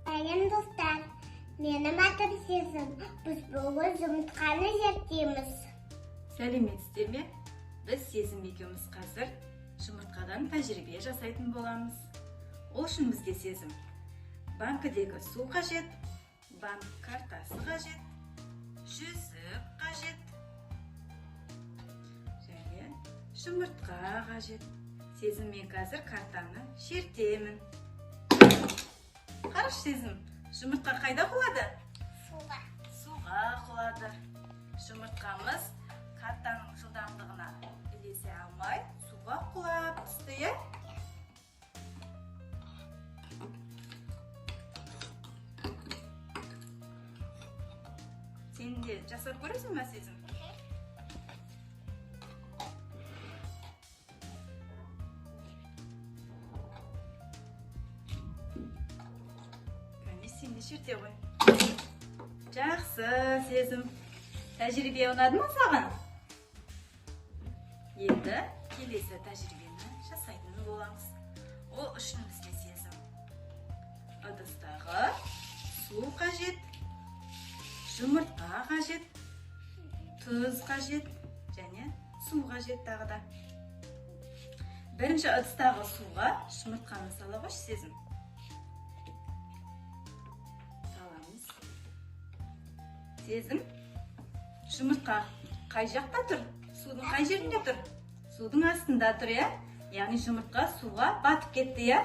Сәлем достар, менің атым Сезім. Біз бүгін жұмыртқаны зерттейміз. Сәлеметсіздер ме? Біз Сезім екеуміз қазір жұмыртқадан тәжірибе жасайтын боламыз. Ол үшін бізге Сезім банкідегі су қажет, банк картасы қажет, жүзік қажет және жұмыртқа қажет. Сезім, мен қазір картаны шертемін. Қараш, Сезім, жұмыртқа қайда құлады? Суға құлады. Жұмыртқамыз картаның жылдамдығына ілесе алмай суға құлап түсті, е? Сен де жасап көресің бе, Сезім? Сен де шерте ғой. Жақсы, Сезім. Тәжірибе ұнады ма саған? Енді келесі тәжірибені жасайтын боламыз. Ол үшін бізге, Сезім, ыдыстағы су қажет, жұмыртқа қажет, тұз қажет және су қажет тағы да. Бірінші ыдыстағы суға жұмыртқаны сала қойшы, Сезім. Сезім, жұмыртқа қай жақта тұр? Судың қай жерінде тұр? Судың астында тұр, е? Яғни жұмыртқа суға батып кетті, е?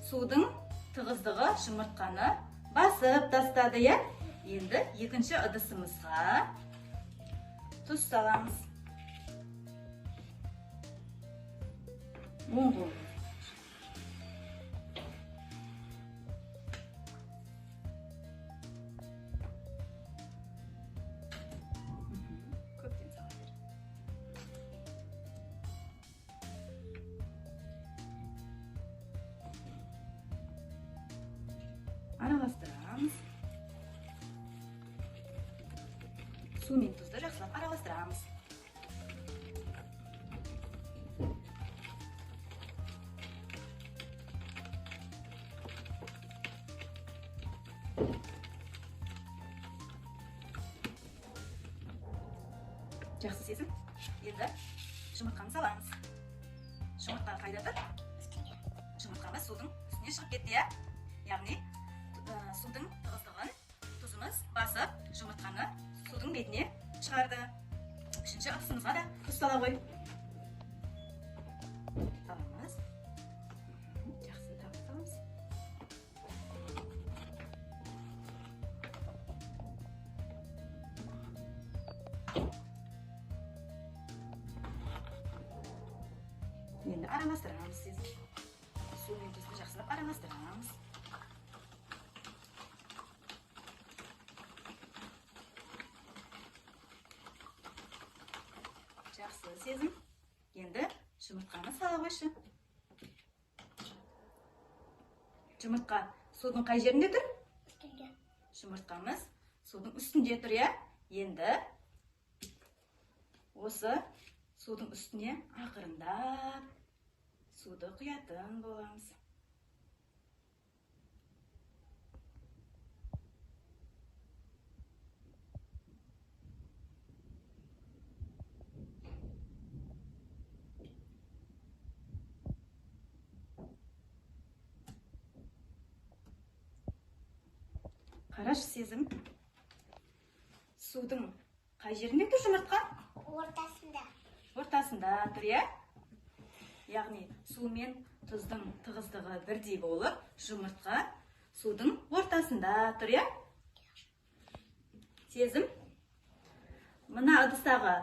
Судың тығыздығы жұмыртқаны басып тастады, е? Енді екінші ыдысымызға тұз саламыз. Оң қол. Араластырамыз. Су мен тұзды жақсылап араластырамыз. Жақсы, Сезім. Енді жұмыртқаны саламыз. Жұмыртқа қайда тұр? Жұмыртқамыз судың үстіне шығып кетті, е? Яғни судың тығыздығын тұзымыз басып, жұмыртқаны судың бетіне шығарды. Үшінші ыдысымызға да тұз сала ғой. Саламыз. Жақсы, тағы саламыз. Енді араластырамыз, Сезім. Су мен тұзды жақсылап араластырамыз. Жақсы, Сезім. Енді жұмыртқаны сала қойшы. Жұмыртқа судың қай жерінде тұр? Үстінде. Жұмыртқамыз судың үстінде тұр, е? Енді осы судың үстіне ақырындап суды құятын боламыз. Қараш, Сезім, судың қай жерінде тұр жұмыртқа? Ортасында. Ортасында тұр, е? Яғни су мен тұздың тығыздығы бірдей болып, жұмыртқа судың ортасында тұр, е? Сезім, мына ыдыстағы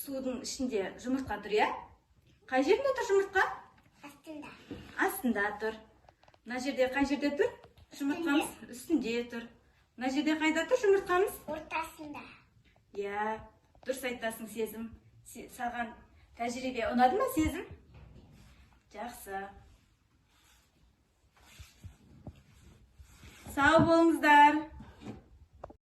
судың ішінде жұмыртқа тұр, е? Қай жерінде тұр жұмыртқа? Астында. Астында тұр. Мына жерде қай жерде тұр? Жұмыртқамыз үстінде тұр. Мына жерде қайда тұр жұмыртқамыз? Ортасында. Я, дұрыс айтасың, Сезім. Саған тәжірибе ұнады ма, Сезім? Жақсы. Сау болыңыздар.